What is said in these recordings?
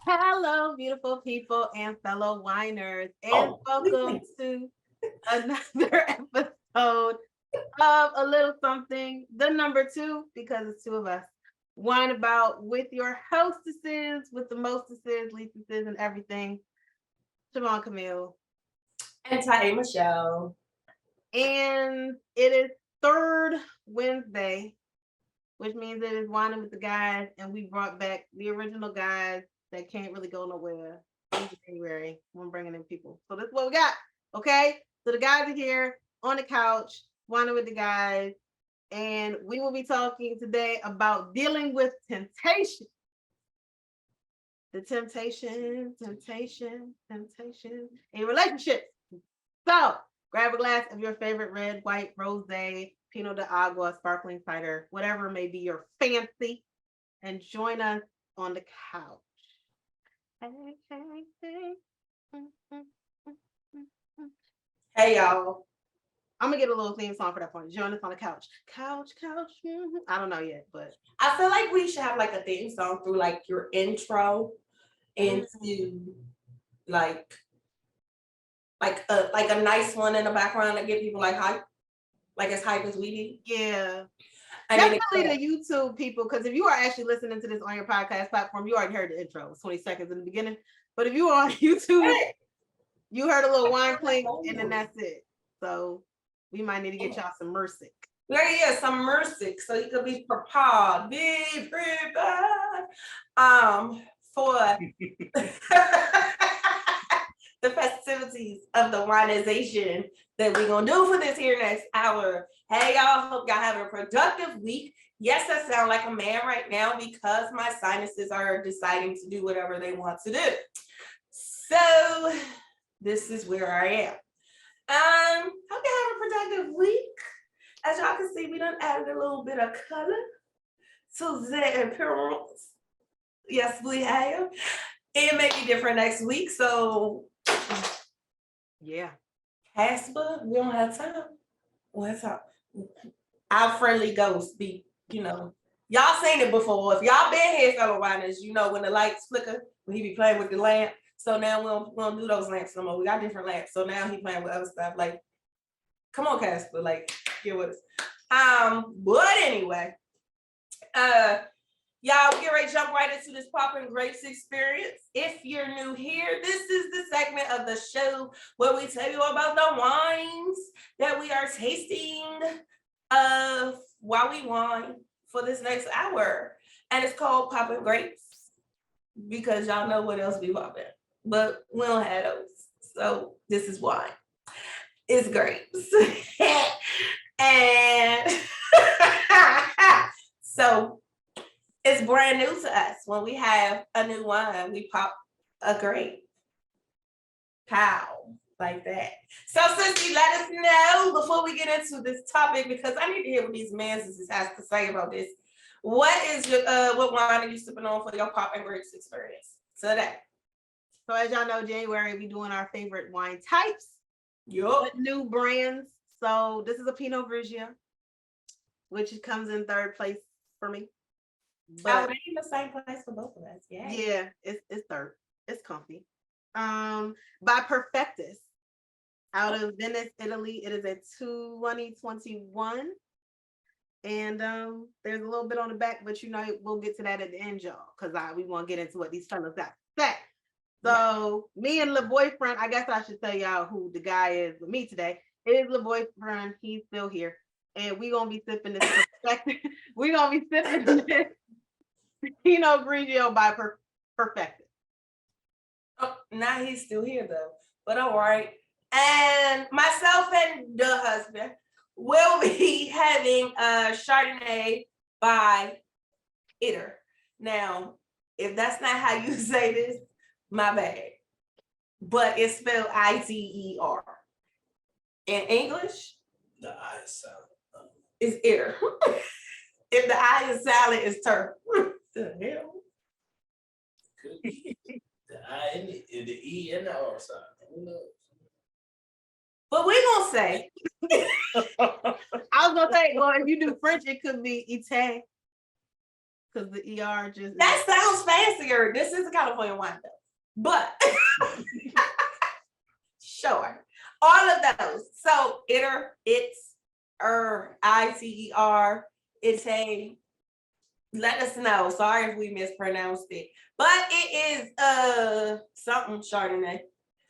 Hello, beautiful people and fellow whiners, and Oh, welcome to another episode of A Little Something, the number two, because it's two of us. Wine about with your hostesses, with the mostesses, leastesses, and everything. Siobhan Camille. anti Michelle. And it is third Wednesday, which means it is whining with the guys, and we brought back the original guys that can't really go nowhere in January. I'm bringing in people, so this is what we got. Okay, so the guys are here on the couch, whining with the guys, and we will be talking today about dealing with temptation. The temptation in relationships. So grab a glass of your favorite red, white, rosé, Pinot de Agua, sparkling cider, whatever may be your fancy, and join us on the couch. Hey, hey, hey. Hey, y'all. I'm gonna get a little theme song for that point. Join us on the couch. Couch, couch. I don't know yet, but I feel like we should have like a theme song through like your intro into like like a nice one in the background to get people like hype, like as hype as we be. yeah. And Definitely the YouTube people, because if you are actually listening to this on your podcast platform, you already heard the intro. It's 20 seconds in the beginning. But if you are on YouTube, you heard a little wine clink, and then that's it. So we might need to get y'all some Mercic. yeah, some Mercic, so you could be prepared. Be prepared. For the festivities of the wineization that we're gonna do for this here next hour. Hey y'all, hope y'all have a productive week. Yes, I sound like a man right now because my sinuses are deciding to do whatever they want to do. So this is where I am. Hope you have a productive week. As y'all can see, we done added a little bit of color to the appearance. Yes, we have. It may be different next week, so yeah. Casper, we don't have time. What's up? Our friendly ghost be, y'all seen it before. If y'all been here, fellow whiners, you know when the lights flicker, when he be playing with the lamp. So now we don't do those lamps no more. We got different lamps. So now he playing with other stuff. Like, come on, Casper, like, get with us. But anyway, y'all get ready to jump right into this popping grapes experience. If you're new here, this is the segment of the show where we tell you about the wines that we are tasting while we wine for this next hour. And it's called popping grapes because y'all know what else we popping. But we don't have those. So this is wine. It's grapes. And so it's brand new to us. When we have a new wine, we pop a grape. Pow, like that. So, Sissy, let us know before we get into this topic, because I need to hear what these men's has to say about this. What is your what wine are you sipping on for your popping grapes experience today? So as y'all know, January we doing our favorite wine types. Yup. New brands. So this is a Pinot Grigio, which comes in third place for me. But in the same place for both of us. Yeah, it's third. It's comfy. By Perfectus, out of Venice, Italy. It is a 2021. And there's a little bit on the back, but we'll get to that at the end, y'all, because we want to get into what these fellas got to say. So me and the boyfriend, I guess I should tell y'all who the guy is with me today. It is the boyfriend. He's still here. And we're going to be sipping this Perfectus. We're going to be sipping this Pinot Grigio by Perfectus. Oh, now he's still here though. But all right. And myself and the husband will be having a Chardonnay by Iter. Now, if that's not how you say this, my bad. But it's spelled Iter. In English, the I is silent. It's Iter. If the I is silent, it's turf. The hell? Could be the I and the E and the R side. Who knows? But we're gonna say. I was gonna say, well, if you do French, it could be Iter. because the ER just That sounds fancier. This is a California wine though. But sure. All of those. So Iter, Iter, it's a, let us know. Sorry if we mispronounced it. But it is something Chardonnay.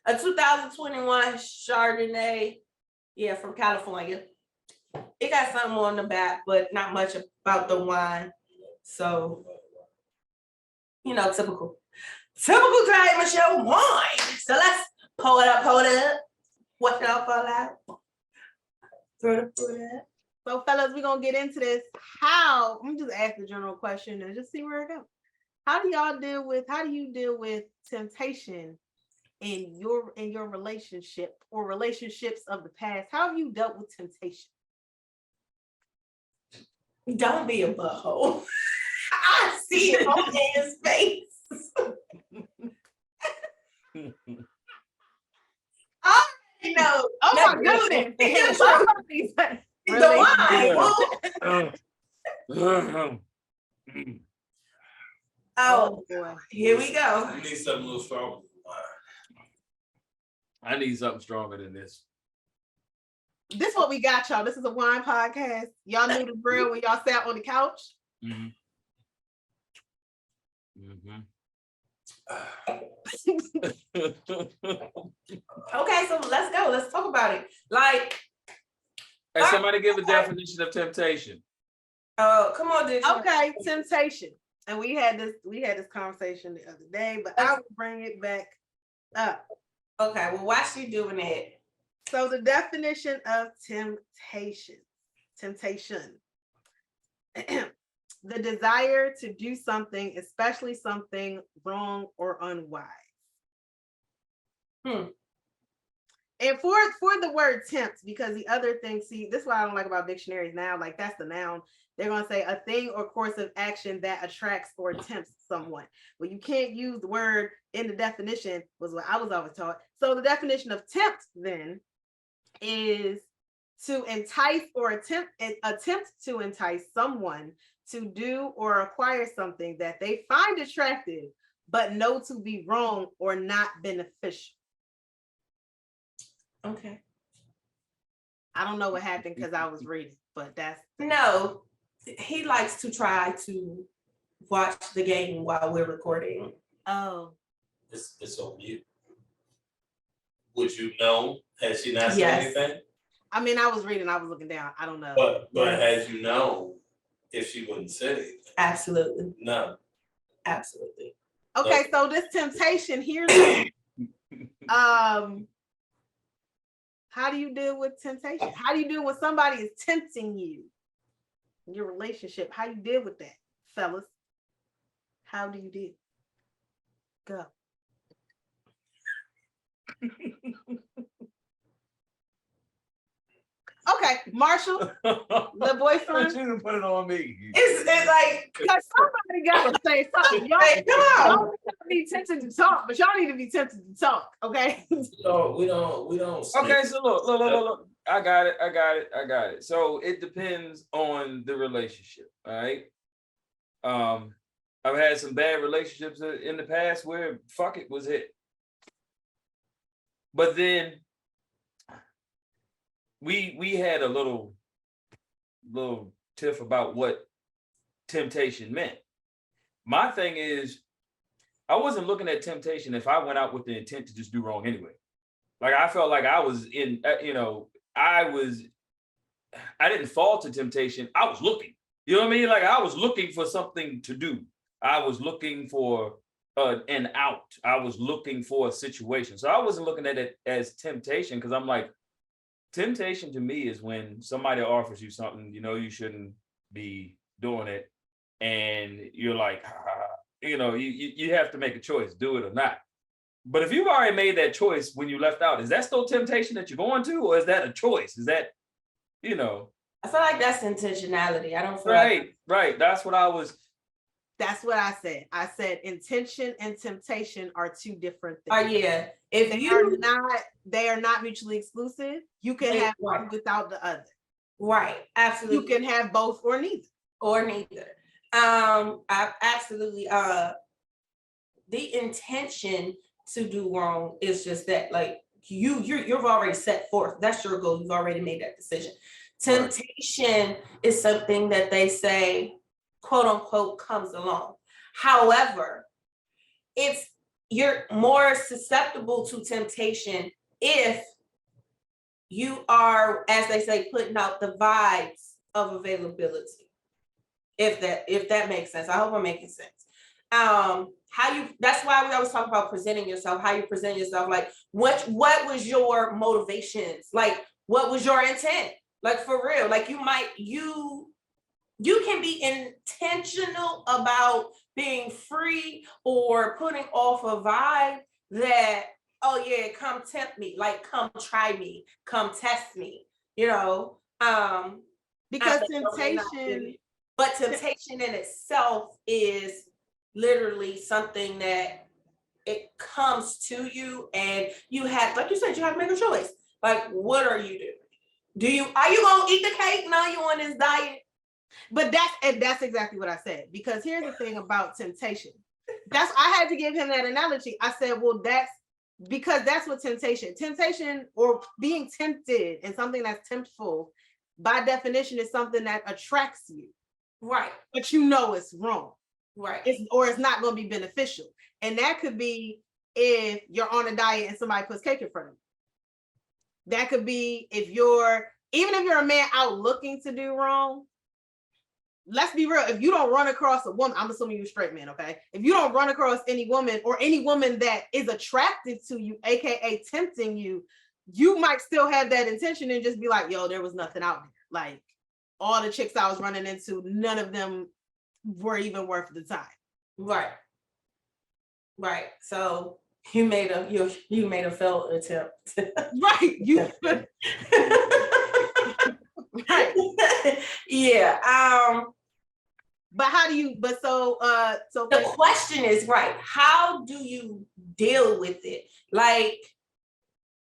A 2021 Chardonnay. Yeah, from California. It got something on the back, but not much about the wine. So, typical Diet Michelle wine. So let's pull it up. What y'all fall out? Throw it up. So fellas, we're gonna get into this. I'm gonna just ask the general question and just see where it goes. How do you deal with temptation in your relationship or relationships of the past? How have you dealt with temptation? Don't be a butthole. I see it on his face. I know. Oh my goodness. The wine. Oh boy. Here we go. You need something a little stronger. I need something stronger than this. This is what we got, y'all. This is a wine podcast. Y'all knew the drill when y'all sat on the couch. Mm-hmm. Okay, so let's go. Let's talk about it. Like, Hey, somebody give a definition of temptation. come on, dude. Okay, temptation. And we had this conversation the other day, but I will bring it back up. Okay, well, why she doing that? So the definition of temptation, the desire to do something, especially something wrong or unwise. And for the word tempt, because the other thing, see, this is what I don't like about dictionaries now, like that's the noun. They're going to say a thing or course of action that attracts or tempts someone. Well, you can't use the word in the definition, was what I was always taught. So the definition of tempt then is to entice or attempt to entice someone to do or acquire something that they find attractive, but know to be wrong or not beneficial. Okay. I don't know what happened because I was reading, but that's no. He likes to try to watch the game while we're recording. Oh, it's on mute. Would you know? Has she not said Yes. anything? I mean, I was reading, I was looking down. I don't know. But has you known if she wouldn't say anything? Absolutely. No. Absolutely. Okay, so this temptation here's how do you deal with temptation? How do you deal when somebody is tempting you in your relationship? How do you deal with that, fellas? How do you deal? Go. Okay, Marshall, the boyfriend. You didn't put it on me. It's like, Cause somebody gotta say something. Y'all, hey, come on. y'all be tempted to talk, but y'all need to be tempted to talk, okay? No, we don't. Okay, so look. I got it. So it depends on the relationship, all right? I've had some bad relationships in the past where fuck it was it. But then we had a little tiff about what temptation meant. My thing is, I wasn't looking at temptation if I went out with the intent to just do wrong anyway. Like I felt like I was in, I didn't fall to temptation. I was looking. You know what I mean? Like I was looking for something to do. I was looking for an out. I was looking for a situation. So I wasn't looking at it as temptation because I'm like, temptation to me is when somebody offers you something, you shouldn't be doing it. And you're like, you have to make a choice, do it or not. But if you've already made that choice when you left out, is that still temptation that you're going to, or is that a choice? Is that, I feel like that's intentionality. I don't feel right. That's what I said. I said intention and temptation are two different things. yeah. If they are not mutually exclusive. You can have one without the other. Right. Absolutely. You can have both or neither. I absolutely the intention to do wrong is just that, like, you've already set forth. That's your goal. You've already made that decision. Right. Temptation is something that they say, quote unquote, comes along. However, you're more susceptible to temptation if you are, as they say, putting out the vibes of availability. If that makes sense. I hope I'm making sense. That's why we always talk about presenting yourself, how you present yourself. Like, what was your motivations? Like, what was your intent? Like, for real, like, you can be intentional about being free or putting off a vibe that, oh yeah, come tempt me, like, come try me, come test me, Because but temptation in itself is literally something that it comes to you, and you have, like you said, you have to make a choice. Like, what are you doing? Are you gonna eat the cake? No, you on this diet? But that's exactly what I said. Because here's the thing about temptation. I had to give him that analogy. I said, well, that's what temptation or being tempted and something that's temptful by definition is something that attracts you. Right. But you know it's wrong. Right. It's not going to be beneficial. And that could be if you're on a diet and somebody puts cake in front of you. That could be even if you're a man out looking to do wrong. Let's be real. If you don't run across a woman, I'm assuming you're a straight man, okay? If you don't run across any woman or any woman that is attracted to you, aka tempting you, you might still have that intention and just be like, yo, there was nothing out there. Like, all the chicks I was running into, none of them were even worth the time. Right. So you made a failed attempt. Right. Right. Yeah. But the question is, right, how do you deal with it? Like,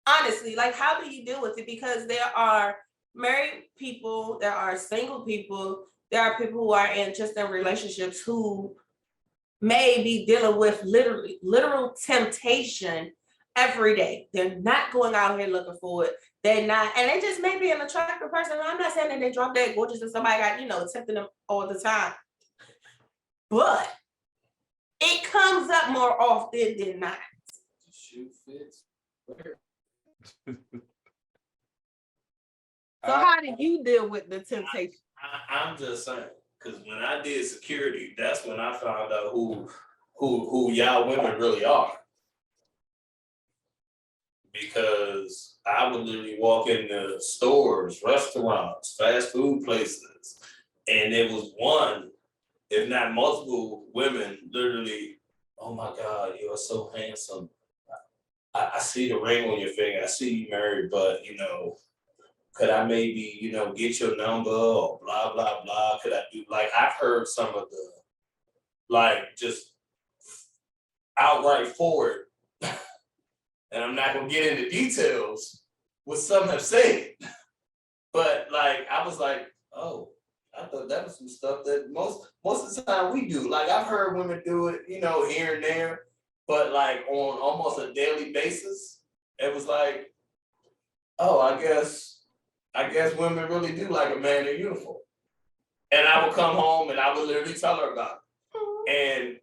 honestly, like, how do you deal with it? Because there are married people, there are single people, there are people who are in relationships who may be dealing with literal temptation every day. They're not going out here looking for it. They're not, and they just may be an attractive person. I'm not saying that they drop dead gorgeous and somebody got, tempting them all the time. But it comes up more often than not. The shoe fits. So how do you deal with the temptation? I'm just saying, because when I did security, that's when I found out who y'all women really are. Because I would literally walk into stores, restaurants, fast food places, and it was one, if not multiple women, literally, oh my God, you are so handsome. I see the ring on your finger. I see you married, but could I maybe, get your number or blah, blah, blah? Could I do, like, I've heard some of the, like, just outright forward, and I'm not gonna get into details, what some have said. But, like, I was like, oh, I thought that was some stuff that most of the time we do. Like, I've heard women do it, here and there, but, like, on almost a daily basis, it was like, oh, I guess women really do like a man in uniform. And I would come home and I would literally tell her about it. And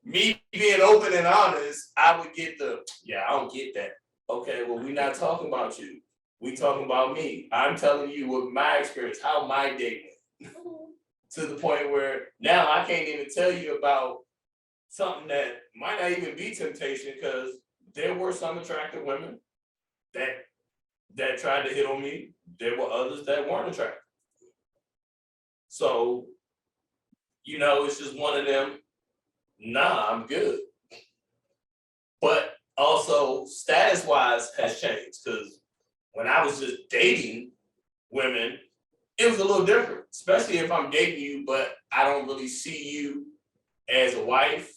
me being open and honest, I would get I don't get that. Okay, well, we're not talking about you. We talking about me. I'm telling you what my experience, how my day went. To the point where now I can't even tell you about something that might not even be temptation, because there were some attractive women that tried to hit on me. There were others that weren't attractive. So, it's just one of them, nah, I'm good. But also, status-wise has changed, because when I was just dating women, it was a little different, especially if I'm dating you, but I don't really see you as a wife.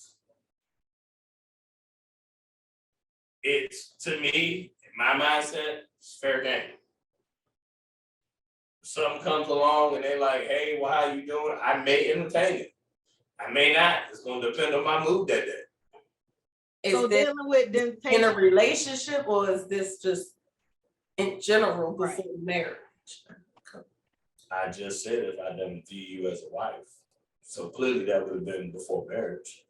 It's, to me, in my mindset, it's fair game. Something comes along and they're like, hey, well, how you doing? I may entertain it. I may not. It's gonna depend on my mood that day. So Is this dealing with in a temptation. relationship or is this just in general before marriage? I just said if I didn't view you as a wife. So clearly that would have been before marriage.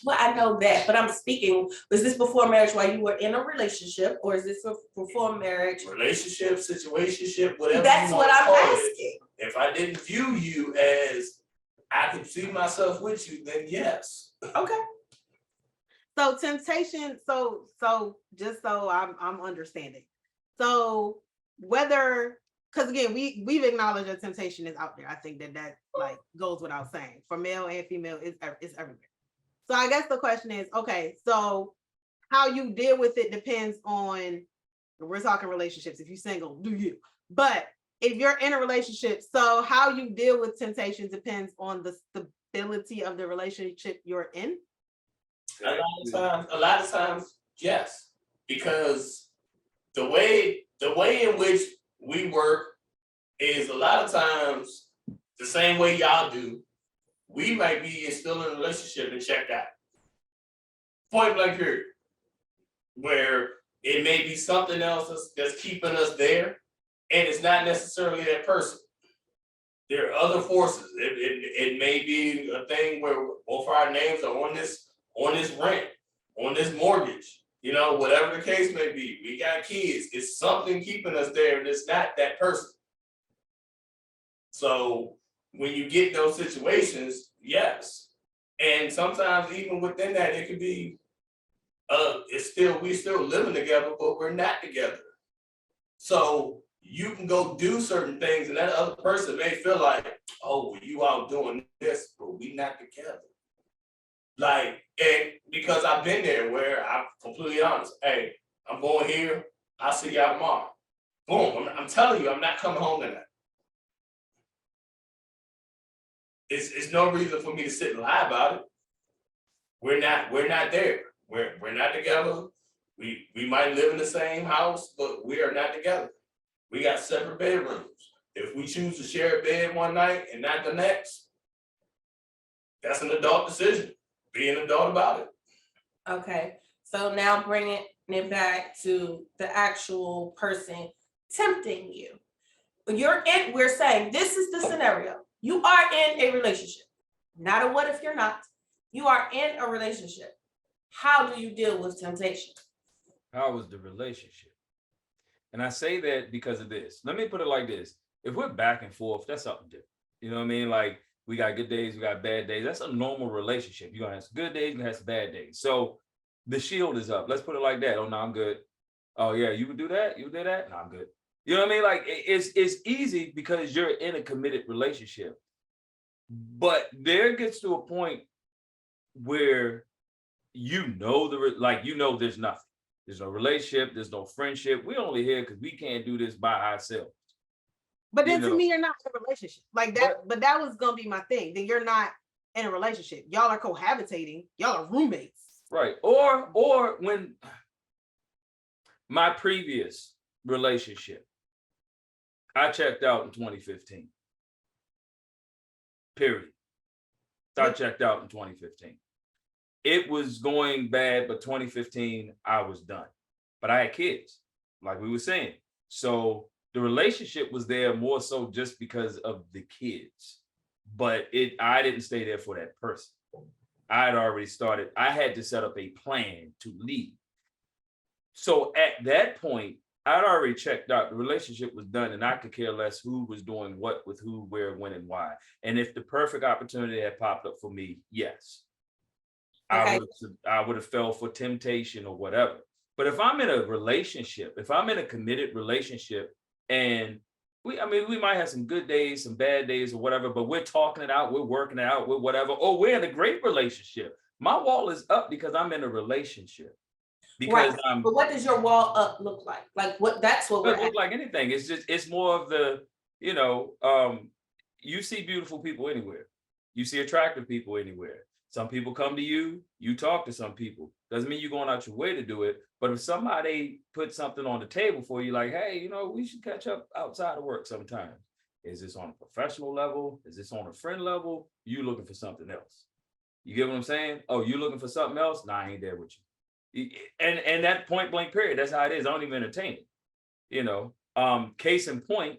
Well, I know that, but I'm speaking, was this before marriage while you were in a relationship or is this before marriage? Relationship, situationship, whatever. That's you what wanna I'm call it. asking. If I didn't view you as I could see myself with you, then yes. Okay. So temptation, so just so I'm understanding. So whether, because again, we've acknowledged that temptation is out there. I think that like goes without saying. For male and female, it's everywhere. So I guess the question is, okay, so how you deal with it depends on, we're talking relationships. If you're single, do you? But if you're in a relationship, so how you deal with temptation depends on the stability of the relationship you're in. A lot of times, yes. Because the way in which we work is a lot of times the same way y'all do. We might be still in a relationship and checked out. Point blank period. Where it may be something else that's keeping us there, and it's not necessarily that person. There are other forces. It may be a thing where both our names are on this rent, on this mortgage, you know, whatever the case may be. We got kids. It's something keeping us there, and it's not that person. So when you get those situations, yes. And sometimes even within that, it could be we're still living together, but we're not together. So you can go do certain things, and that other person may feel like, oh, well, you out doing this, but we not together. Like, and because I've been there where I'm completely honest. Hey, I'm going here. I'll see y'all tomorrow. Boom. I'm telling you, I'm not coming home tonight. It's no reason for me to sit and lie about it. We're not there. We're not together. We might live in the same house, but we are not together. We got separate bedrooms. If we choose to share a bed one night and not the next, that's an adult decision. Be an adult about it. Okay, so now bringing it back to the actual person tempting you. We're saying this is the scenario. You are in a relationship. Not a what if you're not. You are in a relationship. How do you deal with temptation? How was the relationship? And I say that because of this. Let me put it like this. If we're back and forth, that's something different. You know what I mean? Like, we got good days, we got bad days. That's a normal relationship. You're gonna have some good days, you're gonna have some bad days. So the shield is up. Let's put it like that. Oh no, I'm good. Oh yeah, you would do that? You would do that? No, I'm good. You know what I mean? Like it's easy because you're in a committed relationship. But there gets to a point where there's nothing. There's no relationship, there's no friendship. We're only here because we can't do this by ourselves. But then to me, you're not in a relationship like that. But that was gonna be my thing. Then you're not in a relationship. Y'all are cohabitating. Y'all are roommates. Right. Or when my previous relationship, I checked out in 2015. Period. I checked out in 2015. It was going bad, but 2015, I was done. But I had kids, like we were saying. So the relationship was there more so just because of the kids. But I didn't stay there for that person. I had already started. I had to set up a plan to leave. So at that point, I'd already checked out. The relationship was done, and I could care less who was doing what with who, where, when, and why. And if the perfect opportunity had popped up for me, yes, okay, I would have fell for temptation or whatever. But if I'm in a relationship, if I'm in a committed relationship, and we might have some good days, some bad days, or whatever, but we're talking it out, we're working it out, we're whatever. Or we're in a great relationship. My wall is up because I'm in a relationship. Because right. But what does your wall up look like? Like that's what we're look like anything. It's more of the, you see beautiful people anywhere. You see attractive people anywhere. Some people come to you, you talk to some people. Doesn't mean you're going out your way to do it. But if somebody put something on the table for you, like, hey, we should catch up outside of work sometime. Is this on a professional level? Is this on a friend level? You looking for something else? You get what I'm saying? Oh, you looking for something else? Nah, I ain't there with you. And that point blank period, that's how it is. I don't even entertain it. You know, case in point,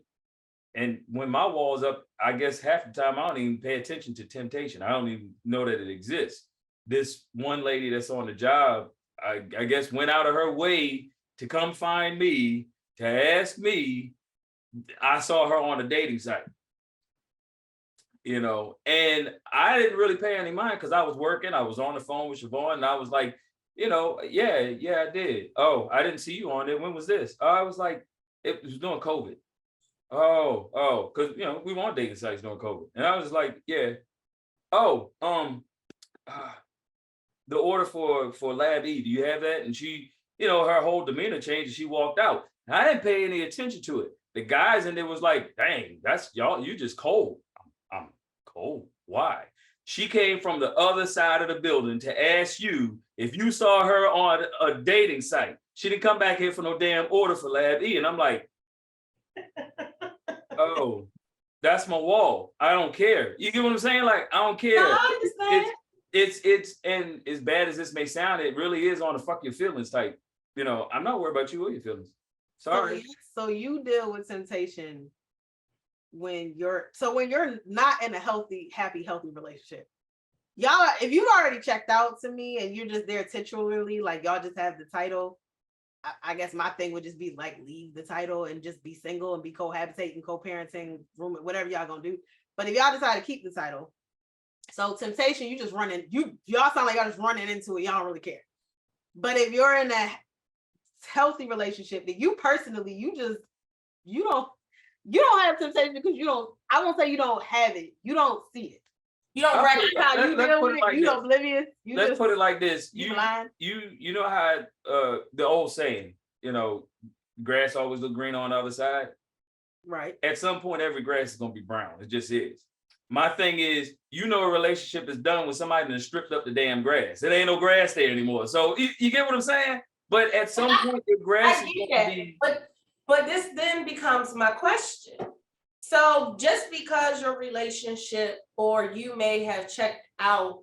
and when my wall's up, I guess half the time I don't even pay attention to temptation. I don't even know that it exists. This one lady that's on the job, I guess went out of her way to come find me, to ask me. I saw her on a dating site, you know, and I didn't really pay any mind because I was working. I was on the phone with Siobhan, and I was like, you know, yeah, I did. Oh, I didn't see you on it. When was this? I was like, it was during COVID. Oh, because you know we want dating sites during COVID, and I was like, yeah. Oh, the order for Lab E, do you have that? And she, you know, her whole demeanor changed, and she walked out. And I didn't pay any attention to it. The guys in there was like, dang, that's y'all, you just cold. I'm cold. Why? She came from the other side of the building to ask you if you saw her on a dating site. She didn't come back here for no damn order for Lab E. And I'm like, oh, that's my wall. I don't care. You get what I'm saying? Like, I don't care. No, I understand. It's and as bad as this may sound, it really is on the fuck your feelings type. You know, I'm not worried about you or your feelings. Sorry. So you deal with temptation when you're not in a healthy relationship. Y'all, if you've already checked out to me and you're just there titularly, like y'all just have the title, I guess my thing would just be like leave the title and just be single and be cohabitating, co-parenting, room, whatever y'all gonna do. But if y'all decide to keep the title, so temptation, you just running, y'all sound like y'all just running into it, y'all don't really care. But if you're in a healthy relationship, that you personally, you don't have temptation because I won't say you don't have it, you don't see it. You don't recognize you deal with it, you oblivious. Let's put it like this. You know how the old saying, you know, grass always look green on the other side. Right. At some point, every grass is gonna be brown. It just is. My thing is, you know, a relationship is done when somebody done stripped up the damn grass. It ain't no grass there anymore. So you get what I'm saying? But at some point, the grass is gonna be. But this then becomes my question. So just because your relationship or you may have checked out,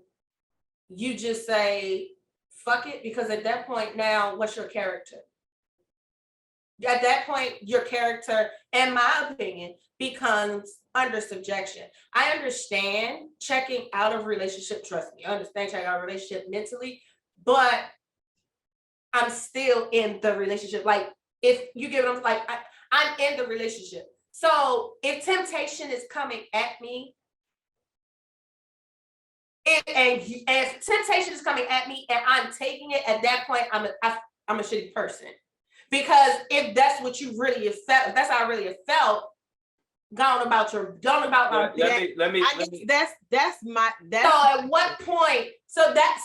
you just say, fuck it, because at that point now, what's your character? At that point, your character, in my opinion, becomes under subjection. I understand checking out of relationship, trust me, I understand checking out of relationship mentally, but I'm still in the relationship. Like, if you get what I'm like, I'm in the relationship. So if temptation is coming at me, and if temptation is coming at me and I'm taking it, at that point, I'm a shitty person. Because if that's what you really have felt, if that's how I really have felt, let me so at what point, so that's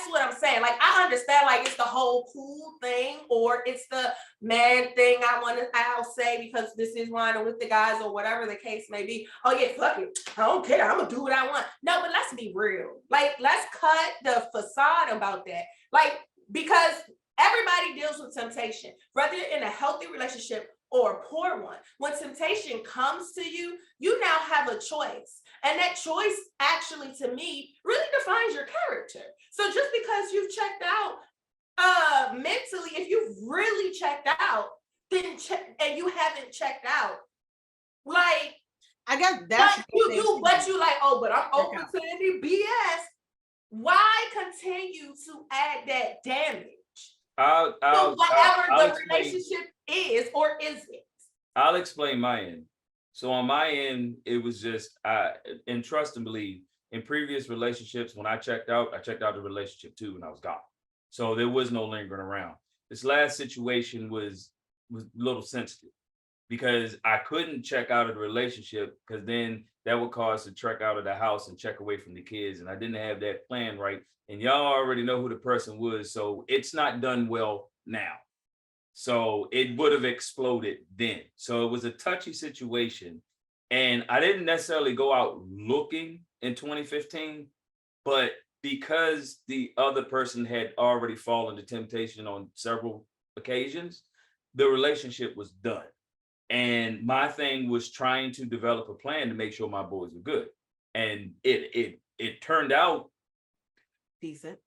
what I'm saying. Like, I understand, like, it's the whole cool thing, or it's the man thing I'll say, because this is why I'm with the guys, or whatever the case may be. Oh yeah, fuck it, I don't care, I'm gonna do what I want. No, but let's be real. Like, let's cut the facade about that. Like, because everybody deals with temptation, whether you're in a healthy relationship or a poor one. When temptation comes to you, you now have a choice. And that choice actually, to me, really defines your character. So just because you've checked out mentally, if you've really checked out, then and you haven't checked out, like, I guess that's you like, oh, but I'm open to any BS. Why continue to add that damage? Whatever the relationship is or isn't. I'll explain my end. So on my end, it was just and trust and believe, in previous relationships, when I checked out the relationship too, and I was gone. So there was no lingering around. This last situation was a little sensitive because I couldn't check out of the relationship, because then that would cause to check out of the house and check away from the kids. And I didn't have that plan right. And y'all already know who the person was. So it's not done well now. So it would have exploded then. So it was a touchy situation. And I didn't necessarily go out looking in 2015, but because the other person had already fallen to temptation on several occasions, the relationship was done. And my thing was trying to develop a plan to make sure my boys were good. And it turned out Decent.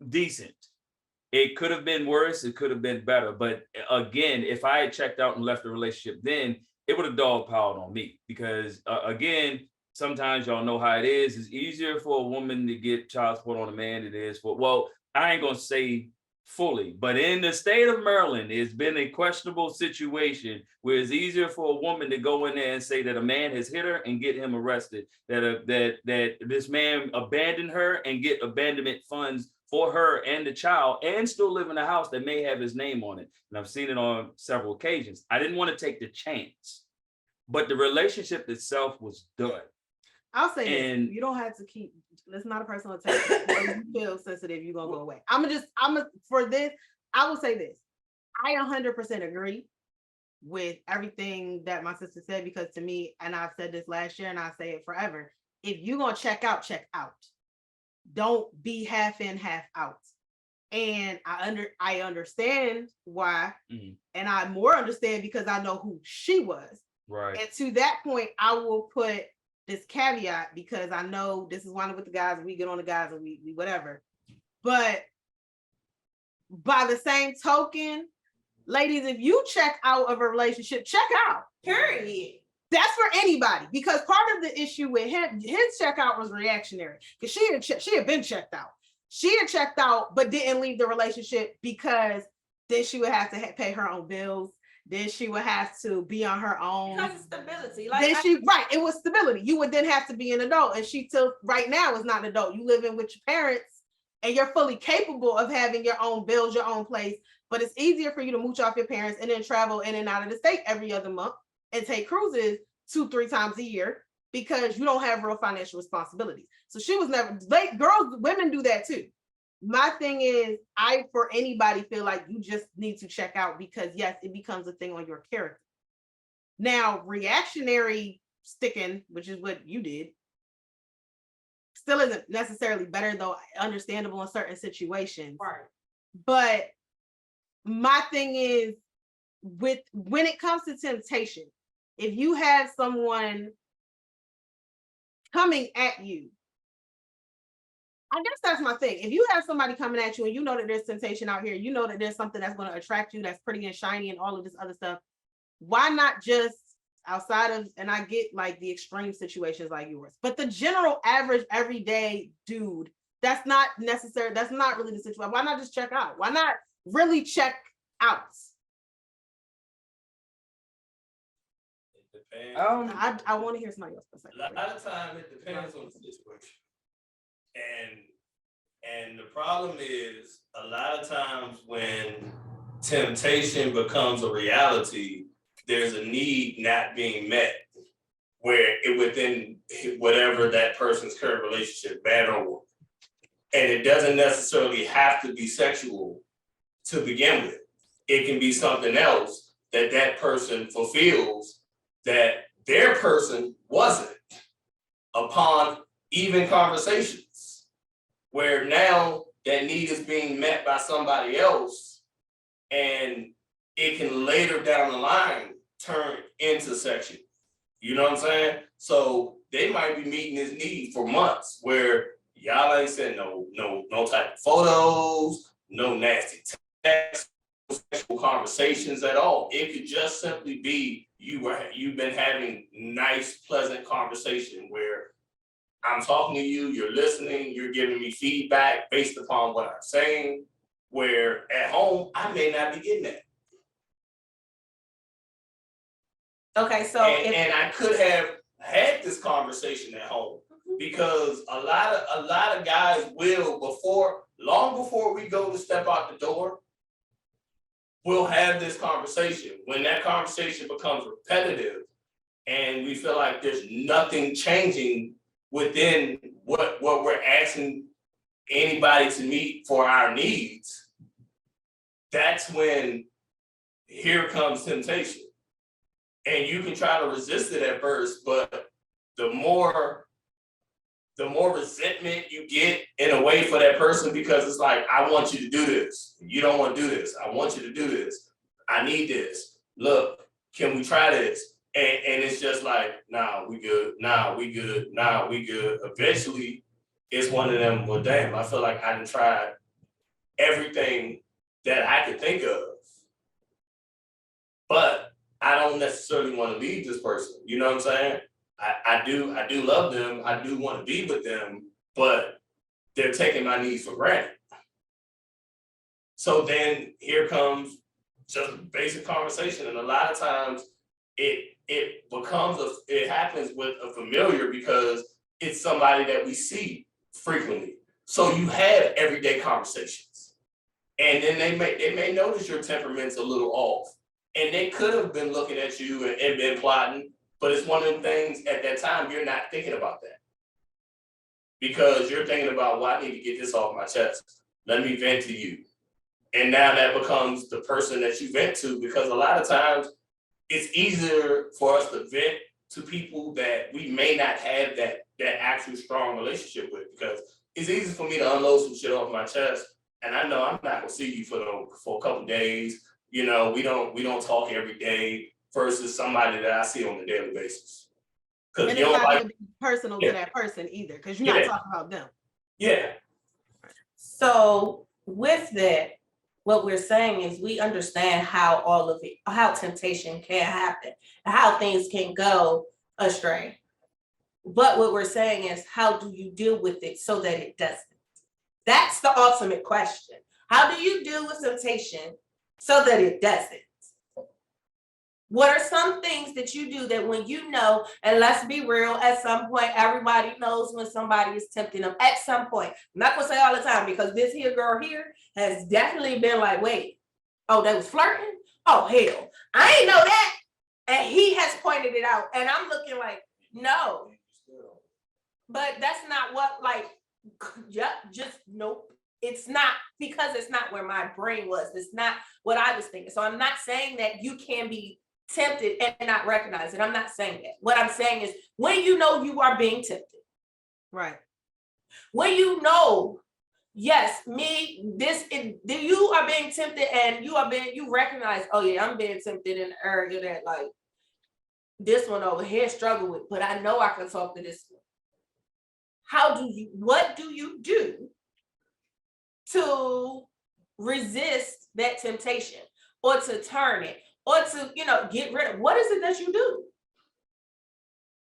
It could have been worse. It could have been better. But again, if I had checked out and left the relationship then, it would have dogpiled on me. Because again, sometimes y'all know how it is. It's easier for a woman to get child support on a man than it is for, well, I ain't going to say fully, but in the state of Maryland, it's been a questionable situation where it's easier for a woman to go in there and say that a man has hit her and get him arrested, that this man abandoned her and get abandonment funds for her and the child, and still live in a house that may have his name on it. And I've seen it on several occasions. I didn't want to take the chance, but the relationship itself was done. I'll say And- this, you don't have to keep, it's not a personal attack. If you feel sensitive, you're gonna go away. For this, I will say this. I 100% agree with everything that my sister said, because to me, and I've said this last year and I say it forever, if you're gonna check out, check out. Don't be half in, half out. And I understand why, Mhm. and I more understand because I know who she was. Right. And to that point, I will put this caveat, because I know this is one with the guys, we get on the guys and we whatever. But by the same token, ladies, if you check out of a relationship, check out. Period. That's for anybody, because part of the issue with him, his checkout was reactionary, because she had been checked out. She had checked out, but didn't leave the relationship because then she would have to pay her own bills. Then she would have to be on her own. Because of stability. It was stability. You would then have to be an adult. And she till right now is not an adult. You live in with your parents and you're fully capable of having your own bills, your own place. But it's easier for you to mooch off your parents and then travel in and out of the state every other month and take cruises 2-3 times a year, because you don't have real financial responsibilities. So she was never, women do that too. My thing is, for anybody, feel like you just need to check out, because yes, it becomes a thing on your character. Now, reactionary sticking, which is what you did, still isn't necessarily better, though understandable in certain situations. Right. But my thing is, when it comes to temptation, if you have someone coming at you, I guess that's my thing. If you have somebody coming at you and you know that there's temptation out here, you know that there's something that's going to attract you, that's pretty and shiny and all of this other stuff, why not just outside of, and I get like the extreme situations like yours, but the general average everyday dude, that's not necessary. That's not really the situation. Why not just check out? Why not really check out? It depends. I want to hear somebody else say. A lot of time it depends on the situation. And the problem is, a lot of times when temptation becomes a reality, there's a need not being met, where it within whatever that person's current relationship, bad or good. And it doesn't necessarily have to be sexual to begin with. It can be something else that person fulfills that their person wasn't, upon even conversations, where now that need is being met by somebody else, and it can later down the line turn into sexual. You know what I'm saying? So they might be meeting this need for months, where y'all ain't said no type of photos, no nasty text, no sexual conversations at all. It could just simply be you've been having nice, pleasant conversation where I'm talking to you, you're listening, you're giving me feedback based upon what I'm saying, where at home, I may not be getting that. Okay, so And I could have had this conversation at home, because a lot of guys will, long before we go to step out the door, we'll have this conversation. When that conversation becomes repetitive and we feel like there's nothing changing within what we're asking anybody to meet for our needs, that's when here comes temptation. And you can try to resist it at first, but the more resentment you get in a way for that person, because it's like, I want you to do this. You don't want to do this. I want you to do this. I need this. Look, can we try this? And it's just like, nah, we good, nah, we good, nah, we good. Eventually, it's one of them, well, damn, I feel like I done tried everything that I could think of. But I don't necessarily want to leave this person. You know what I'm saying? I do love them. I do want to be with them, but they're taking my needs for granted. So then here comes just basic conversation. And a lot of times it happens with a familiar because it's somebody that we see frequently. So you have everyday conversations. And then they may notice your temperament's a little off. And they could have been looking at you and been plotting, but it's one of them things at that time you're not thinking about that. Because you're thinking about, well, I need to get this off my chest. Let me vent to you. And now that becomes the person that you vent to, because a lot of times it's easier for us to vent to people that we may not have that actual strong relationship with, because it's easy for me to unload some shit off my chest. And I know I'm not gonna see you for a couple days. You know, we don't talk every day versus somebody that I see on a daily basis. And it's not gonna be personal to that person either, because you're not talking about them. Yeah. So with that, what we're saying is we understand how how temptation can happen, how things can go astray. But what we're saying is, how do you deal with it so that it doesn't? That's the ultimate question. How do you deal with temptation so that it doesn't? What are some things that you do that when you know, and let's be real, at some point, everybody knows when somebody is tempting them at some point. I'm not gonna say all the time, because this here girl here has definitely been like, wait, oh, they was flirting? Oh, hell, I ain't know that. And he has pointed it out. And I'm looking like, no. But that's not what, like, just nope. It's not, because it's not where my brain was. It's not what I was thinking. So I'm not saying that you can be tempted and not recognize it. I'm not saying that. What I'm saying is, when you know you are being tempted, right? When you know, yes, you are being tempted, and you recognize, oh yeah, I'm being tempted in the area that, like, this one over here struggle with, but I know I can talk to this one. What do you do to resist that temptation, or to turn it, or to, get rid of? What is it that you do?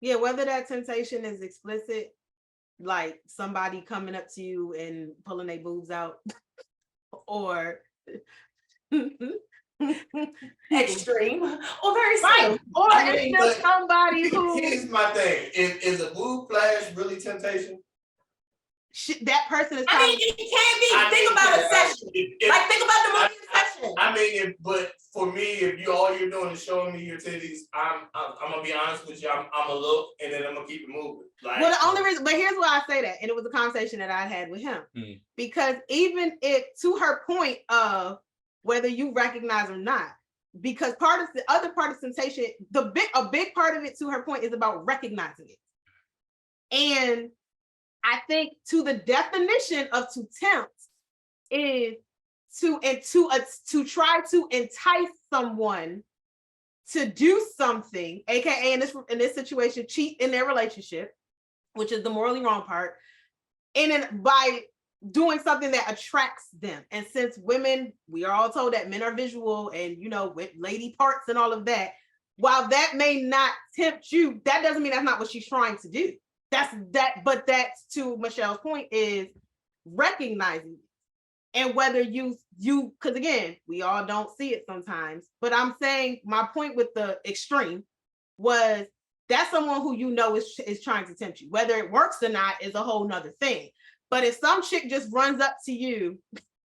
Yeah, whether that temptation is explicit, like somebody coming up to you and pulling their boobs out, or extreme, or very right, simple. or it's just somebody who. Here's my thing: is a boob flash really temptation? That person is. I mean, it can be. Think about a session. Think about the movie session. I mean, but for me, if all you're doing is showing me your titties, I'm gonna be honest with you. I'm gonna look, and then I'm gonna keep it moving. Like, well, the only reason, but here's why I say that, and it was a conversation that I had with him, because even if, to her point of whether you recognize or not, because the other part of temptation, a big part of it, to her point, is about recognizing it. And I think to the definition of to tempt is to try to entice someone to do something, aka in this situation, cheat in their relationship, which is the morally wrong part, and then by doing something that attracts them. And since women, we are all told that men are visual, and with lady parts and all of that, while that may not tempt you, that doesn't mean that's not what she's trying to do. But that's, to Michelle's point, is recognizing it. And whether you because again, we all don't see it sometimes, but I'm saying my point with the extreme was that's someone who is trying to tempt you. Whether it works or not is a whole nother thing. But if some chick just runs up to you,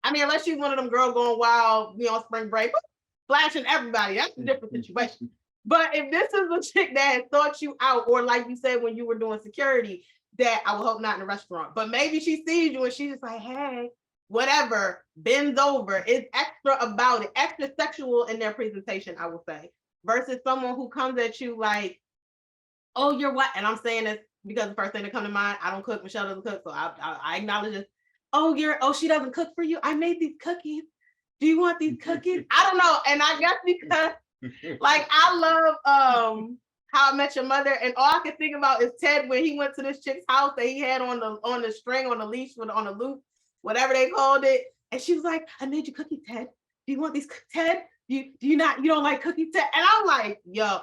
I mean, unless she's one of them girls going wild, on spring break, flashing everybody, that's a different situation. But if this is a chick that has thought you out, or like you said when you were doing security, that I would hope not in a restaurant, but maybe she sees you and she's just like, hey, whatever, bends over, is extra about it, extra sexual in their presentation, I will say, versus someone who comes at you like, oh, you're what? And I'm saying this because the first thing that comes to mind, I don't cook, Michelle doesn't cook, so I acknowledge it. Oh, she doesn't cook for you? I made these cookies. Do you want these cookies? I don't know. And I guess because like I love How I Met Your Mother, and all I can think about is Ted when he went to this chick's house that he had on the string, on the leash, on the loop, whatever they called it. And she was like, "I made you cookies, Ted. Do you want these, Ted? You don't like cookies, Ted?" And I'm like, yo.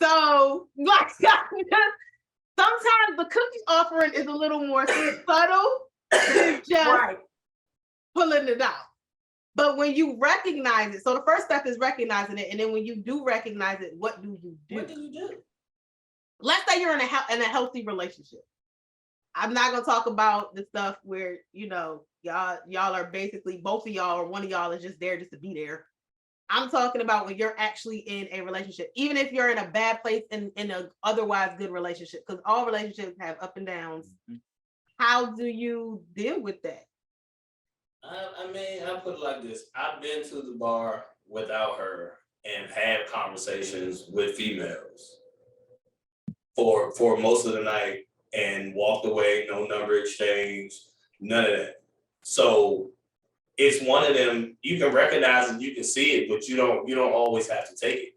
So like sometimes the cookie offering is a little more subtle than just pulling it out. But when you recognize it, so the first step is recognizing it, and then when you do recognize it, what do you do? What do you do? Let's say you're in a healthy relationship. I'm not gonna talk about the stuff where y'all are basically, both of y'all or one of y'all is just there just to be there. I'm talking about when you're actually in a relationship, even if you're in a bad place in a otherwise good relationship, because all relationships have up and downs. Mm-hmm. How do you deal with that? I mean, I put it like this. I've been to the bar without her and had conversations with females for most of the night and walked away, no number exchange, none of that. So it's one of them, you can recognize it, you can see it, but you don't always have to take it.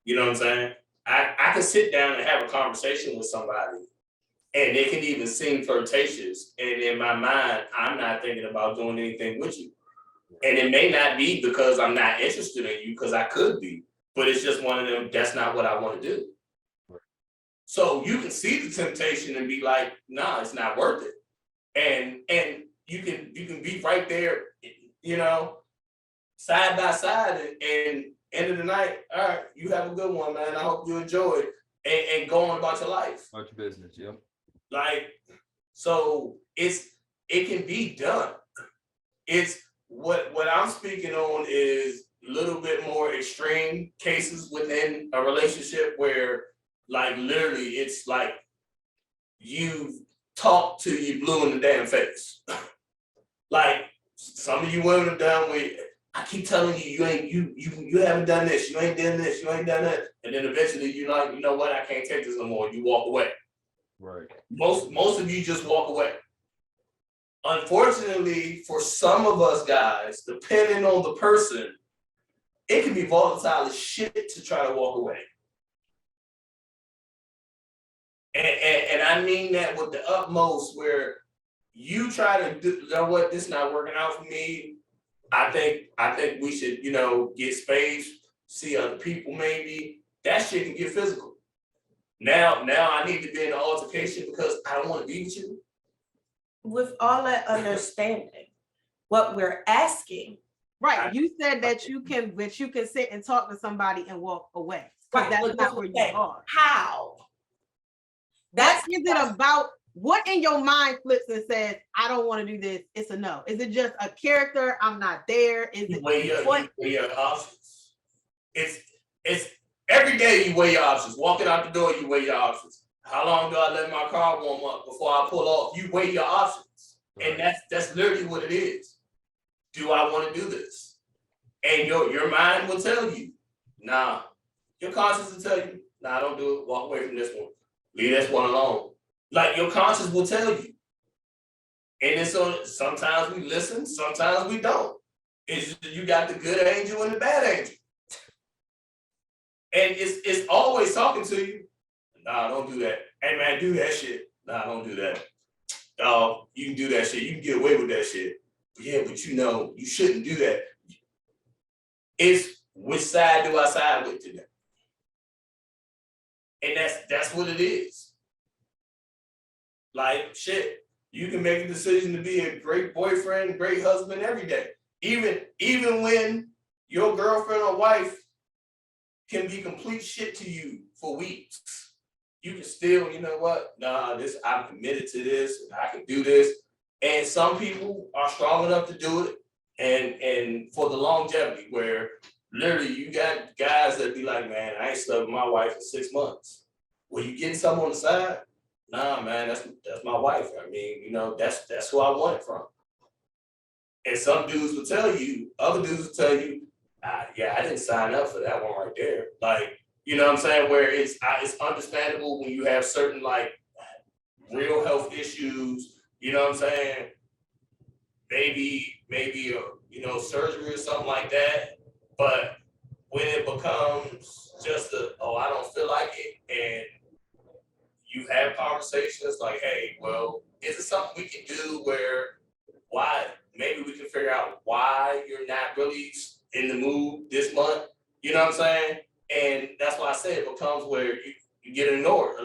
You know what I'm saying? I can sit down and have a conversation with somebody and it can even seem flirtatious. And in my mind, I'm not thinking about doing anything with you. And it may not be because I'm not interested in you, because I could be, but it's just one of them, that's not what I want to do. So you can see the temptation and be like, nah, it's not worth it. And you can be right there, side by side, and end of the night, all right, you have a good one, man. I hope you enjoy it, and go on about your life. About your business, yep. Like, so it can be done. It's what I'm speaking on is a little bit more extreme cases within a relationship where, like, literally it's like you talk till you blue in the damn face. Like some of you women are done with, I keep telling you, you haven't done this, you ain't done this, you ain't done that. And then eventually you're like, you know what, I can't take this no more. You walk away. Right. Most of you just walk away. Unfortunately, for some of us guys, depending on the person, it can be volatile as shit to try to walk away. And I mean that with the utmost, where you try to do, you know what, this not working out for me. I think we should, get space, see other people maybe. That shit can get physical. Now I need to be in an altercation because I don't want to be with you. With all that understanding, what we're asking. Right. You said that you can sit and talk to somebody and walk away. Right. That's not where you are. How? What is it about? What in your mind flips and says, I don't want to do this? It's a no. Is it just a character? I'm not there. Is it weigh your options? It's every day you weigh your options. Walking out the door, you weigh your options. How long do I let my car warm up before I pull off? You weigh your options. Right. And that's literally what it is. Do I want to do this? And your mind will tell you, nah. Your conscience will tell you, nah, don't do it. Walk away from this one. Leave this one alone. Like your conscience will tell you. And it's so sometimes we listen, sometimes we don't. It's you got the good angel and the bad angel. And it's always talking to you. Nah, don't do that. Hey man, do that shit. Nah, don't do that. You can do that shit. You can get away with that shit. Yeah, but you shouldn't do that. It's which side do I side with today? And that's what it is. Like shit, you can make a decision to be a great boyfriend, great husband every day. Even when your girlfriend or wife can be complete shit to you for weeks. You can still, you know what? Nah, I'm committed to this, and I can do this. And some people are strong enough to do it, and for the longevity, where literally you got guys that be like, man, I ain't slept with my wife in 6 months. Well, you getting something on the side? Nah, man, that's my wife. I mean, that's who I want it from. And some dudes will tell you, other dudes will tell you, yeah, I didn't sign up for that one right there. Like, you know what I'm saying? Where it's understandable when you have certain like real health issues, you know what I'm saying? Maybe surgery or something like that. But when it becomes just I don't feel like it, and you have conversations like, hey, well, is it something we can do where maybe we can figure out why you're not really in the mood this month, you know what I'm saying? And that's why I say it becomes where you get ignored.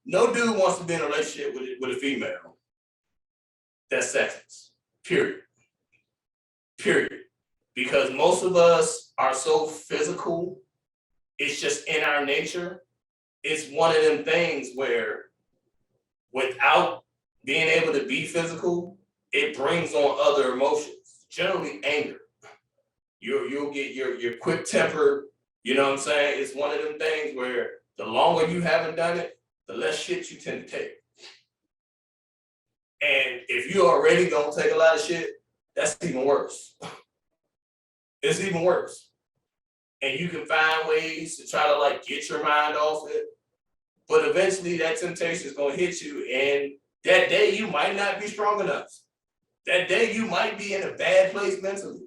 No dude wants to be in a relationship with a female that's sexist, period. Because most of us are so physical, it's just in our nature. It's one of them things where without being able to be physical, it brings on other emotions, generally anger. You'll get your quick temper, you know what I'm saying? It's one of them things where the longer you haven't done it, the less shit you tend to take. And if you already don't take a lot of shit, that's even worse. It's even worse. And you can find ways to try to like get your mind off it, but eventually that temptation is gonna hit you, and that day you might not be strong enough. That day you might be in a bad place mentally.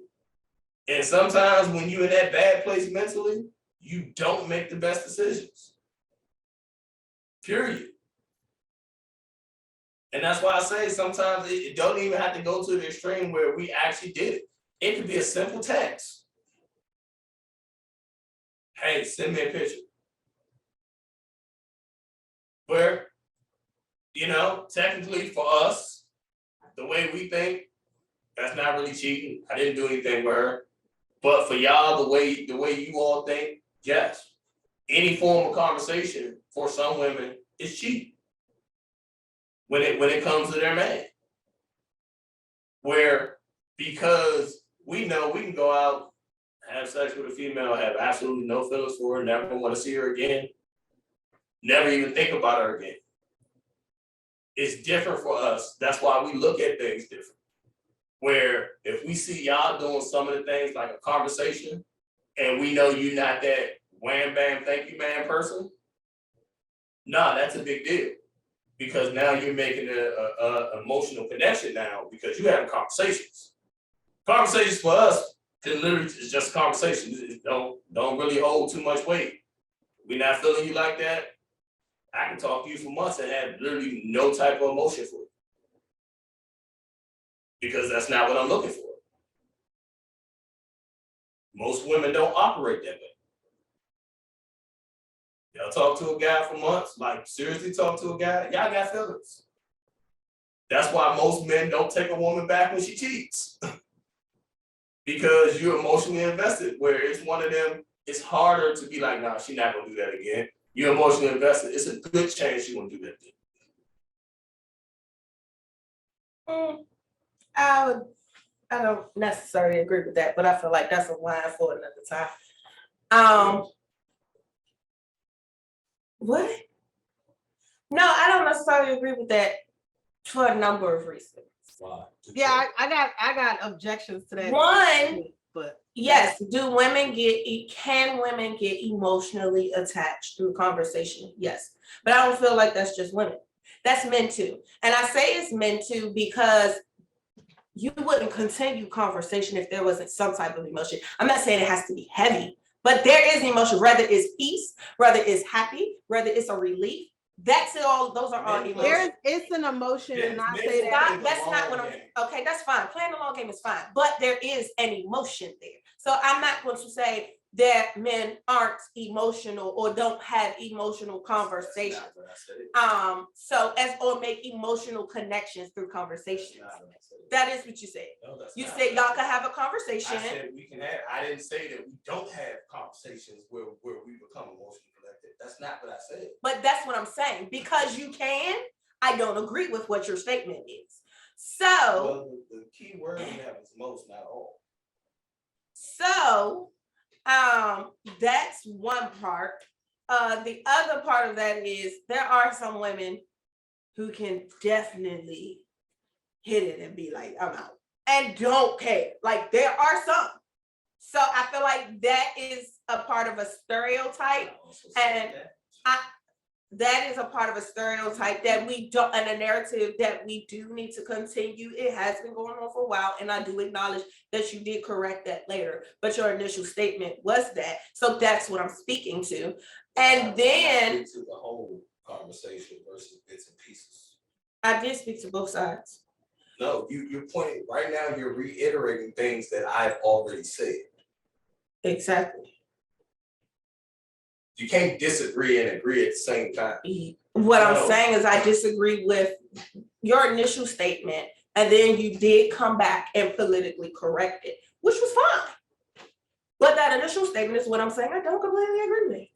And sometimes when you're in that bad place mentally, you don't make the best decisions. Period. And that's why I say sometimes it don't even have to go to the extreme where we actually did it. It could be a simple text. Hey, send me a picture. Where, technically for us, the way we think, that's not really cheating. I didn't do anything with her. But for y'all, the way you all think, yes. Any form of conversation for some women is cheating. When it comes to their man. Where because we know we can go out, have sex with a female, have absolutely no feelings for her, never want to see her again, never even think about her again. It's different for us. That's why we look at things different. Where if we see y'all doing some of the things like a conversation, and we know you're not that wham bam thank you man person, nah, that's a big deal. Because now you're making a emotional connection now because you're having conversations. Conversations for us can literally is just a conversation. It don't really hold too much weight. We're not feeling you like that. I can talk to you for months and have literally no type of emotion for it. Because that's not what I'm looking for. Most women don't operate that way. Y'all talk to a guy for months, like seriously talk to a guy, y'all got feelings. That's why most men don't take a woman back when she cheats. Because you're emotionally invested, where it's one of them, it's harder to be like, nah, she's not gonna do that again. You're emotionally invested, it's a good chance she won't do that again. I don't necessarily agree with that, but I feel like that's a line for another time. What? No, I don't necessarily agree with that for a number of reasons. Why? Yeah, I got objections to that. One, but yes, can women get emotionally attached through conversation? Yes, but I don't feel like that's just women. That's men too. And I say it's men too because you wouldn't continue conversation if there wasn't some type of emotion. I'm not saying it has to be heavy, but there is emotion, whether it's peace, whether it's happy, whether it's a relief. That's it all, those are all emotions. It's an emotion, and I say that. That's not what I'm, okay, that's fine. Playing the long game is fine, but there is an emotion there. So I'm not going to say that men aren't emotional or don't have emotional conversations. Or make emotional connections through conversations. That is what you said. No, you said y'all can have a conversation. I said we can have. I didn't say that we don't have conversations where we become emotionally connected. That's not what I said. But that's what I'm saying. Because you can, I don't agree with what your statement is. So well, the key word you have is most, not all. So that's one part. The other part of that is there are some women who can definitely hit it and be like, I'm out, and don't care. Like there are some. So I feel like that is a part of a stereotype, and that is a part of a stereotype that we don't, and a narrative that we do need to continue. It has been going on for a while, and I do acknowledge that you did correct that later, but your initial statement was that. So that's what I'm speaking to. And then To the whole conversation versus bits and pieces. I did speak to both sides. No, you're pointing, right now, you're reiterating things that I've already said. Exactly. You can't disagree and agree at the same time. What I'm No. saying is I disagree with your initial statement, and then you did come back and politically correct it, which was fine. But that initial statement is what I'm saying I don't completely agree with.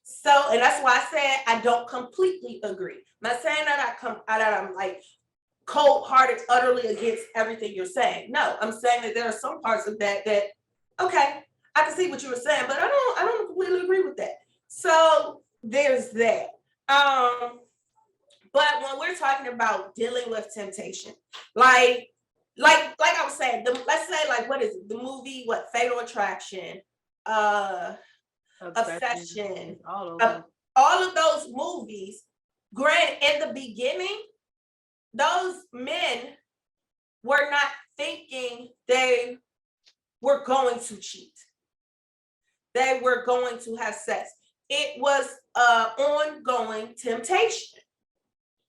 So, and that's why I said I don't completely agree. I'm not saying that I'm like cold-hearted, utterly against everything you're saying. No, I'm saying that there are some parts of that okay, I can see what you were saying, but I don't completely agree with that. So there's that. But when we're talking about dealing with temptation, like I was saying, let's say, like, what is it? The movie, Fatal Attraction, Obsession, all of those movies. Granted, in the beginning, those men were not thinking they were going to cheat. They were going to have sex. It was ongoing temptation.